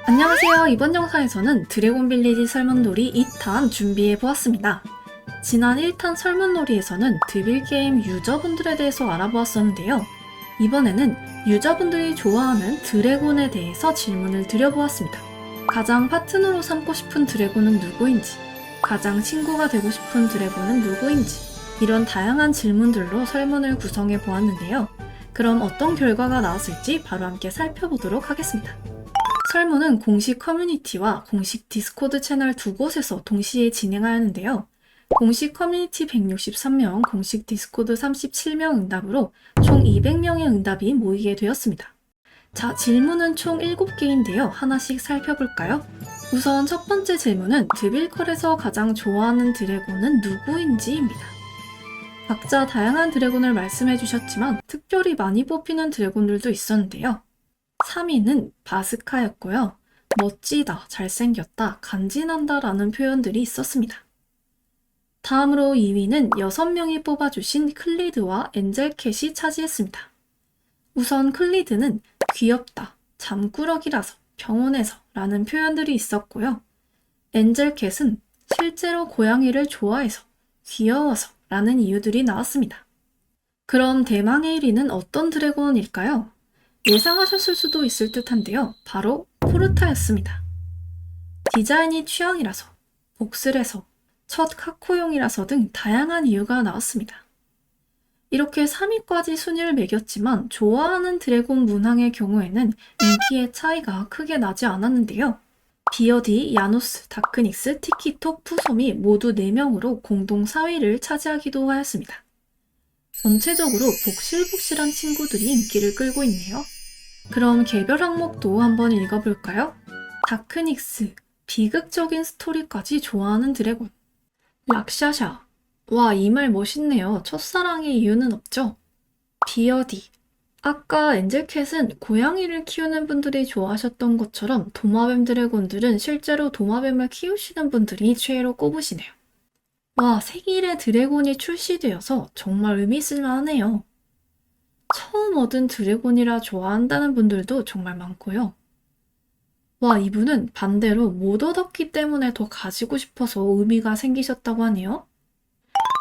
안녕하세요. 이번 영상에서는 드래곤 빌리지 설문놀이 2탄 준비해보았습니다. 지난 1탄 설문놀이에서는 드빌게임 유저분들에 대해서 알아보았었는데요. 이번에는 유저분들이 좋아하는 드래곤에 대해서 질문을 드려보았습니다. 가장 파트너로 삼고 싶은 드래곤은 누구인지, 가장 친구가 되고 싶은 드래곤은 누구인지, 이런 다양한 질문들로 설문을 구성해 보았는데요. 그럼 어떤 결과가 나왔을지 바로 함께 살펴보도록 하겠습니다. 설문은 공식 커뮤니티와 공식 디스코드 채널 두 곳에서 동시에 진행하였는데요. 공식 커뮤니티 163명, 공식 디스코드 37명 응답으로 총 200명의 응답이 모이게 되었습니다. 자, 질문은 총 7개인데요. 하나씩 살펴볼까요? 우선 첫 번째 질문은 드빌컬에서 가장 좋아하는 드래곤은 누구인지입니다. 각자 다양한 드래곤을 말씀해 주셨지만 특별히 많이 뽑히는 드래곤들도 있었는데요. 3위는 바스카였고요. 멋지다, 잘생겼다, 간지난다 라는 표현들이 있었습니다. 다음으로 2위는 6명이 뽑아주신 클리드와 엔젤캣이 차지했습니다. 우선 클리드는 귀엽다, 잠꾸러기라서, 병원에서 라는 표현들이 있었고요. 엔젤캣은 실제로 고양이를 좋아해서, 귀여워서 라는 이유들이 나왔습니다. 그럼 대망의 1위는 어떤 드래곤일까요? 예상하셨을 수도 있을 듯한데요. 바로 포르타였습니다. 디자인이 취향이라서, 복슬해서, 첫 카코용이라서 등 다양한 이유가 나왔습니다. 이렇게 3위까지 순위를 매겼지만 좋아하는 드래곤 문항의 경우에는 인기의 차이가 크게 나지 않았는데요. 비어디, 야노스, 다크닉스, 티키톡, 푸솜이 모두 4명으로 공동 4위를 차지하기도 하였습니다. 전체적으로 복실복실한 친구들이 인기를 끌고 있네요. 그럼 개별 항목도 한번 읽어볼까요? 다크닉스, 비극적인 스토리까지 좋아하는 드래곤. 락샤샤, 와, 이 말 멋있네요. 첫사랑의 이유는 없죠? 비어디, 아까 엔젤캣은 고양이를 키우는 분들이 좋아하셨던 것처럼 도마뱀 드래곤들은 실제로 도마뱀을 키우시는 분들이 최애로 꼽으시네요. 와, 생일에 드래곤이 출시되어서 정말 의미 있을만하네요. 처음 얻은 드래곤이라 좋아한다는 분들도 정말 많고요. 와, 이분은 반대로 못 얻었기 때문에 더 가지고 싶어서 의미가 생기셨다고 하네요.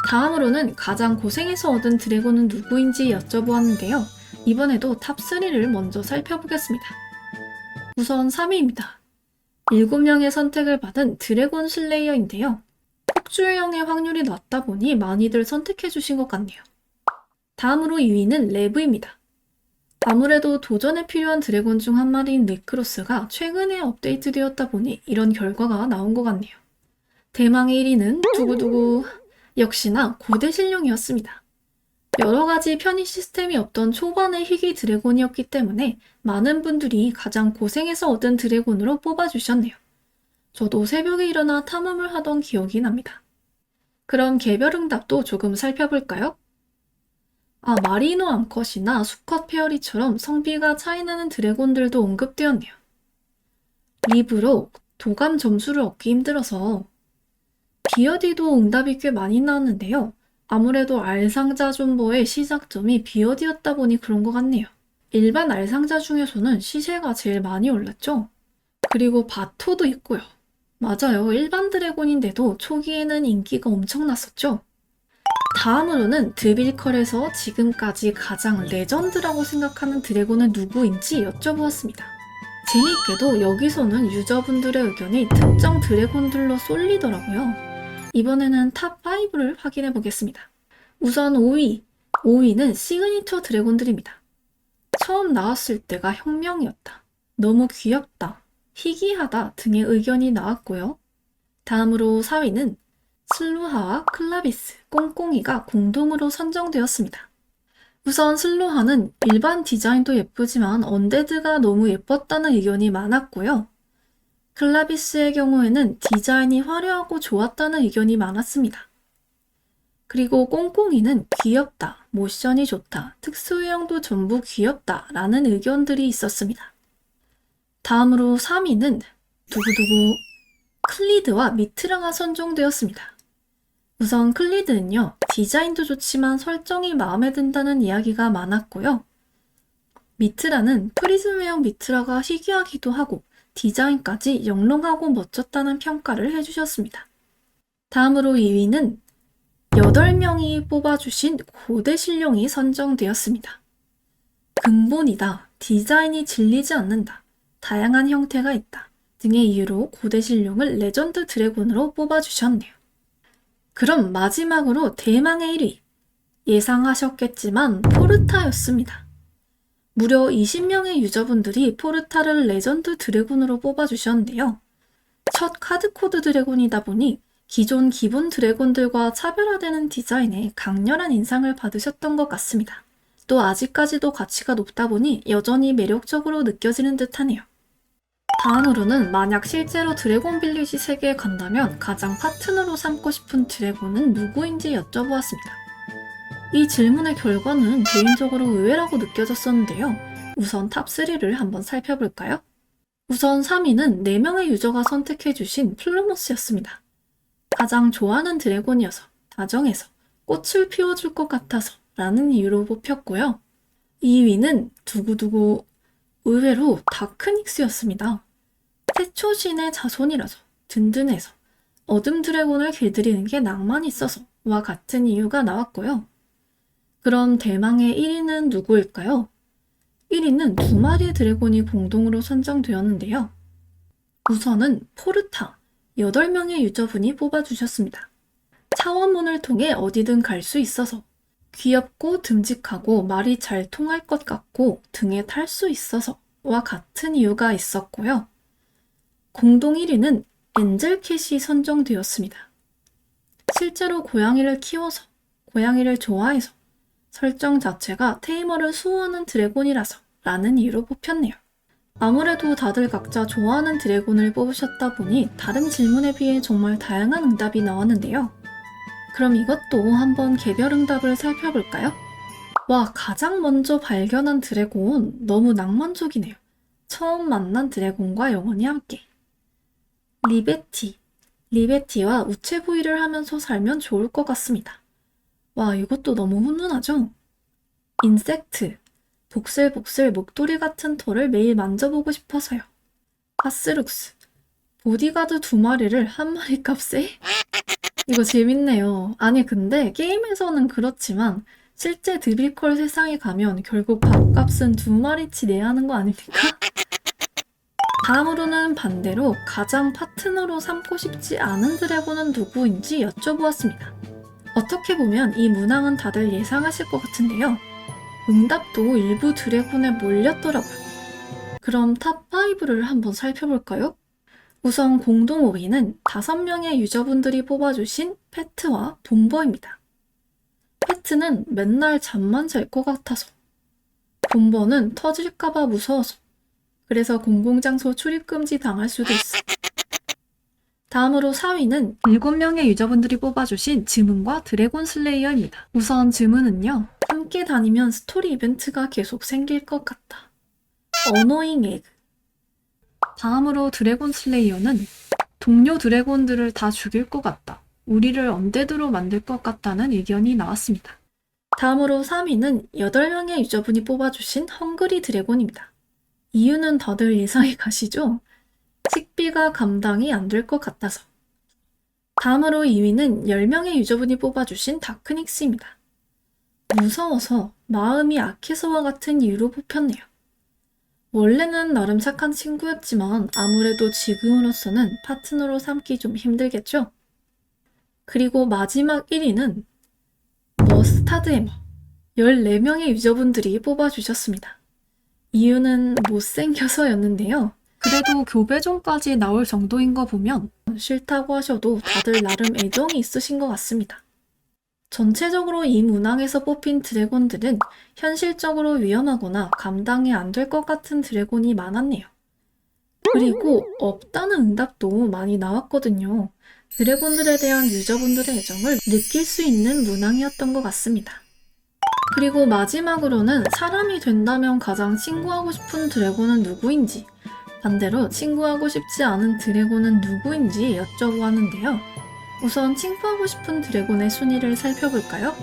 다음으로는 가장 고생해서 얻은 드래곤은 누구인지 여쭤보았는데요. 이번에도 탑3를 먼저 살펴보겠습니다. 우선 3위입니다. 7명의 선택을 받은 드래곤 슬레이어인데요. 폭주형의 확률이 낮다 보니 많이들 선택해주신 것 같네요. 다음으로 2위는 레브입니다. 아무래도 도전에 필요한 드래곤 중 한 마리인 네크로스가 최근에 업데이트되었다 보니 이런 결과가 나온 것 같네요. 대망의 1위는 두구두구 역시나 고대 신룡이었습니다. 여러가지 편의 시스템이 없던 초반의 희귀 드래곤이었기 때문에 많은 분들이 가장 고생해서 얻은 드래곤으로 뽑아주셨네요. 저도 새벽에 일어나 탐험을 하던 기억이 납니다. 그럼 개별 응답도 조금 살펴볼까요? 마리노 암컷이나 수컷 페어리처럼 성비가 차이나는 드래곤들도 언급되었네요. 리브로 도감 점수를 얻기 힘들어서 비어디도 응답이 꽤 많이 나왔는데요. 아무래도 알상자 존버의 시작점이 비어디였다 보니 그런 것 같네요. 일반 알상자 중에서는 시세가 제일 많이 올랐죠? 그리고 바토도 있고요. 맞아요. 일반 드래곤인데도 초기에는 인기가 엄청났었죠? 다음으로는 드빌컬에서 지금까지 가장 레전드라고 생각하는 드래곤은 누구인지 여쭤보았습니다. 재미있게도 여기서는 유저분들의 의견이 특정 드래곤들로 쏠리더라고요. 이번에는 탑5를 확인해 보겠습니다. 우선 5위. 5위는 시그니처 드래곤들입니다. 처음 나왔을 때가 혁명이었다. 너무 귀엽다. 희귀하다 등의 의견이 나왔고요. 다음으로 4위는 슬루하와 클라비스, 꽁꽁이가 공동으로 선정되었습니다. 우선 슬루하는 일반 디자인도 예쁘지만 언데드가 너무 예뻤다는 의견이 많았고요. 클라비스의 경우에는 디자인이 화려하고 좋았다는 의견이 많았습니다. 그리고 꽁꽁이는 귀엽다, 모션이 좋다, 특수유형도 전부 귀엽다 라는 의견들이 있었습니다. 다음으로 3위는 두구두구 클리드와 미트라가 선정되었습니다. 우선 클리드는요, 디자인도 좋지만 설정이 마음에 든다는 이야기가 많았고요. 미트라는 프리즘웨어 미트라가 희귀하기도 하고 디자인까지 영롱하고 멋졌다는 평가를 해주셨습니다. 다음으로 2위는 8명이 뽑아주신 고대신룡이 선정되었습니다. 근본이다, 디자인이 질리지 않는다, 다양한 형태가 있다 등의 이유로 고대신룡을 레전드 드래곤으로 뽑아주셨네요. 그럼 마지막으로 대망의 1위, 예상하셨겠지만 포르타였습니다. 무려 20명의 유저분들이 포르타를 레전드 드래곤으로 뽑아주셨는데요. 첫 카드코드 드래곤이다 보니 기존 기본 드래곤들과 차별화되는 디자인에 강렬한 인상을 받으셨던 것 같습니다. 또 아직까지도 가치가 높다 보니 여전히 매력적으로 느껴지는 듯하네요. 다음으로는 만약 실제로 드래곤 빌리지 세계에 간다면 가장 파트너로 삼고 싶은 드래곤은 누구인지 여쭤보았습니다. 이 질문의 결과는 개인적으로 의외라고 느껴졌었는데요. 우선 탑3를 한번 살펴볼까요? 우선 3위는 4명의 유저가 선택해주신 플루머스였습니다. 가장 좋아하는 드래곤이어서, 다정해서, 꽃을 피워줄 것 같아서 라는 이유로 뽑혔고요. 2위는 두구두구 의외로 다크닉스였습니다. 태초신의 자손이라서, 든든해서, 어둠 드래곤을 길들이는 게 낭만이 있어서 와 같은 이유가 나왔고요. 그럼 대망의 1위는 누구일까요? 1위는 2마리의 드래곤이 공동으로 선정되었는데요. 우선은 포르타, 8명의 유저분이 뽑아주셨습니다. 차원문을 통해 어디든 갈 수 있어서, 귀엽고 듬직하고 말이 잘 통할 것 같고 등에 탈 수 있어서 와 같은 이유가 있었고요. 공동 1위는 엔젤캣이 선정되었습니다. 실제로 고양이를 키워서, 고양이를 좋아해서, 설정 자체가 테이머를 수호하는 드래곤이라서 라는 이유로 뽑혔네요. 아무래도 다들 각자 좋아하는 드래곤을 뽑으셨다 보니 다른 질문에 비해 정말 다양한 응답이 나왔는데요. 그럼 이것도 한번 개별 응답을 살펴볼까요? 와, 가장 먼저 발견한 드래곤 너무 낭만적이네요. 처음 만난 드래곤과 영원히 함께. 리베티와 우체부위를 하면서 살면 좋을 것 같습니다. 와, 이것도 너무 훈훈하죠? 인섹트, 복슬복슬 목도리 같은 털을 매일 만져보고 싶어서요. 파스룩스, 보디가드 2마리를 한 마리 값에? 이거 재밌네요. 아니 근데 게임에서는 그렇지만 실제 드빌컬 세상에 가면 결국 밥값은 2마리치 내야 하는 거 아닙니까? 다음으로는 반대로 가장 파트너로 삼고 싶지 않은 드래곤은 누구인지 여쭤보았습니다. 어떻게 보면 이 문항은 다들 예상하실 것 같은데요. 응답도 일부 드래곤에 몰렸더라고요. 그럼 탑5를 한번 살펴볼까요? 우선 공동 5위는 5명의 유저분들이 뽑아주신 페트와 본버입니다. 페트는 맨날 잠만 잘 것 같아서, 본버는 터질까봐 무서워서, 그래서 공공장소 출입금지 당할 수도 있어. 다음으로 4위는 7명의 유저분들이 뽑아주신 즈문과 드래곤 슬레이어입니다. 우선 즈문은요, 함께 다니면 스토리 이벤트가 계속 생길 것 같다. 어노잉 에그. 다음으로 드래곤 슬레이어는 동료 드래곤들을 다 죽일 것 같다. 우리를 언데드로 만들 것 같다는 의견이 나왔습니다. 다음으로 3위는 8명의 유저분이 뽑아주신 헝그리 드래곤입니다. 이유는 다들 예상이 가시죠? 식비가 감당이 안 될 것 같아서. 다음으로 2위는 10명의 유저분이 뽑아주신 다크닉스입니다. 무서워서, 마음이 약해서와 같은 이유로 뽑혔네요. 원래는 나름 착한 친구였지만 아무래도 지금으로서는 파트너로 삼기 좀 힘들겠죠? 그리고 마지막 1위는 머스타드 해머, 14명의 유저분들이 뽑아주셨습니다. 이유는 못생겨서였는데요. 그래도 교배종까지 나올 정도인 거 보면 싫다고 하셔도 다들 나름 애정이 있으신 것 같습니다. 전체적으로 이 문항에서 뽑힌 드래곤들은 현실적으로 위험하거나 감당이 안 될 것 같은 드래곤이 많았네요. 그리고 없다는 응답도 많이 나왔거든요. 드래곤들에 대한 유저분들의 애정을 느낄 수 있는 문항이었던 것 같습니다. 그리고 마지막으로는 사람이 된다면 가장 친구하고 싶은 드래곤은 누구인지, 반대로 친구하고 싶지 않은 드래곤은 누구인지 여쭤보았는데요. 우선 친구하고 싶은 드래곤의 순위를 살펴볼까요?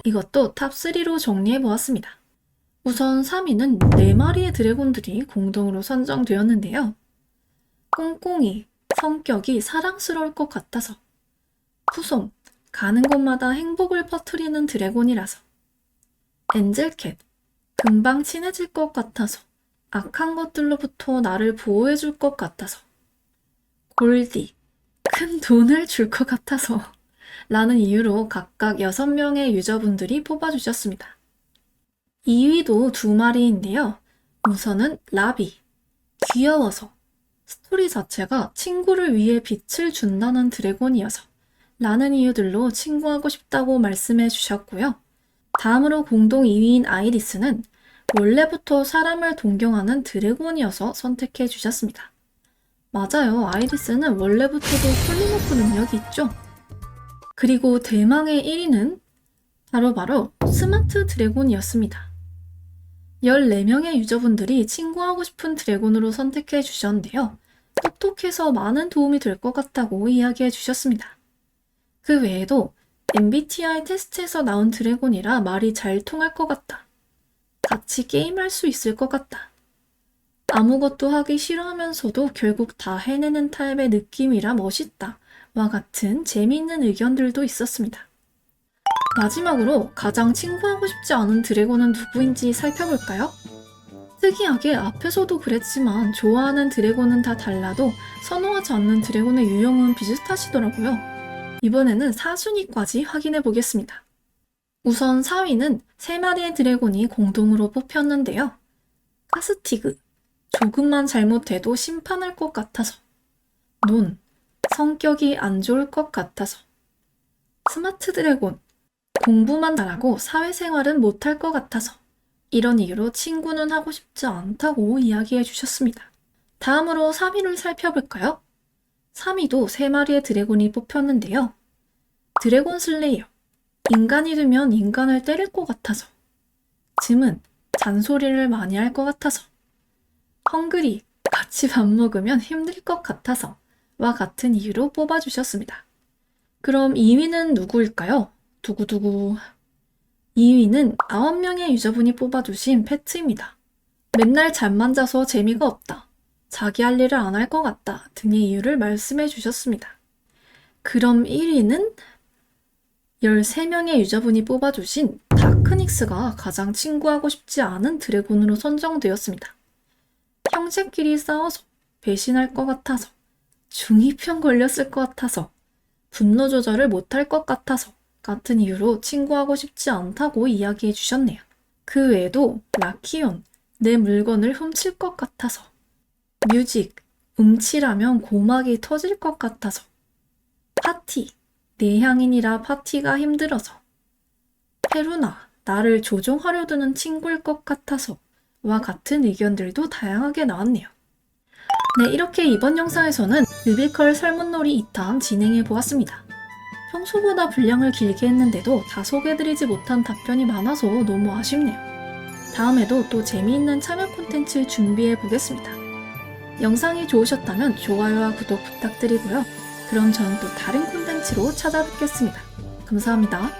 이것도 탑3로 정리해보았습니다. 우선 3위는 4마리의 드래곤들이 공동으로 선정되었는데요. 꽁꽁이, 성격이 사랑스러울 것 같아서. 푸솜, 가는 곳마다 행복을 퍼뜨리는 드래곤이라서. 엔젤캣, 금방 친해질 것 같아서. 악한 것들로부터 나를 보호해줄 것 같아서. 골디, 큰 돈을 줄 것 같아서. 라는 이유로 각각 6명의 유저분들이 뽑아주셨습니다. 2위도 2마리인데요. 우선은 라비, 귀여워서. 스토리 자체가 친구를 위해 빛을 준다는 드래곤이어서 라는 이유들로 친구하고 싶다고 말씀해 주셨고요. 다음으로 공동 2위인 아이리스는 원래부터 사람을 동경하는 드래곤이어서 선택해 주셨습니다. 맞아요. 아이리스는 원래부터도 폴리모프 능력이 있죠. 그리고 대망의 1위는 바로 스마트 드래곤이었습니다. 14명의 유저분들이 친구하고 싶은 드래곤으로 선택해 주셨는데요. 똑똑해서 많은 도움이 될 것 같다고 이야기해 주셨습니다. 그 외에도 MBTI 테스트에서 나온 드래곤이라 말이 잘 통할 것 같다. 같이 게임할 수 있을 것 같다. 아무것도 하기 싫어하면서도 결국 다 해내는 타입의 느낌이라 멋있다. 와 같은 재미있는 의견들도 있었습니다. 마지막으로 가장 친구하고 싶지 않은 드래곤은 누구인지 살펴볼까요? 특이하게 앞에서도 그랬지만 좋아하는 드래곤은 다 달라도 선호하지 않는 드래곤의 유형은 비슷하시더라고요. 이번에는 4순위까지 확인해 보겠습니다. 우선 4위는 3마리의 드래곤이 공동으로 뽑혔는데요. 카스티그, 조금만 잘못해도 심판할 것 같아서. 논, 성격이 안 좋을 것 같아서. 스마트 드래곤, 공부만 잘하고 사회생활은 못할 것 같아서. 이런 이유로 친구는 하고 싶지 않다고 이야기해 주셨습니다. 다음으로 3위를 살펴볼까요? 3위도 3마리의 드래곤이 뽑혔는데요. 드래곤 슬레이어, 인간이 되면 인간을 때릴 것 같아서. 즘은, 잔소리를 많이 할 것 같아서. 헝그리, 같이 밥 먹으면 힘들 것 같아서. 와 같은 이유로 뽑아주셨습니다. 그럼 2위는 누구일까요? 두구두구. 2위는 9명의 유저분이 뽑아주신 패트입니다. 맨날 잠만 자서 재미가 없다. 자기 할 일을 안 할 것 같다. 등의 이유를 말씀해 주셨습니다. 그럼 1위는 13명의 유저분이 뽑아주신 다크닉스가 가장 친구하고 싶지 않은 드래곤으로 선정되었습니다. 형제끼리 싸워서 배신할 것 같아서, 중2병 걸렸을 것 같아서, 분노 조절을 못할 것 같아서 같은 이유로 친구하고 싶지 않다고 이야기해 주셨네요. 그 외에도 라키온, 내 물건을 훔칠 것 같아서, 뮤직, 음치라면 고막이 터질 것 같아서, 파티, 내향인이라 파티가 힘들어서, 페루나, 나를 조종하려 드는 친구일 것 같아서 와 같은 의견들도 다양하게 나왔네요. 네, 이렇게 이번 영상에서는 뮤비컬 설문놀이 2탄 진행해 보았습니다. 평소보다 분량을 길게 했는데도 다 소개해드리지 못한 답변이 많아서 너무 아쉽네요. 다음에도 또 재미있는 참여 콘텐츠 준비해 보겠습니다. 영상이 좋으셨다면 좋아요와 구독 부탁드리고요. 그럼 저는 또 다른 콘텐츠로 찾아뵙겠습니다. 감사합니다.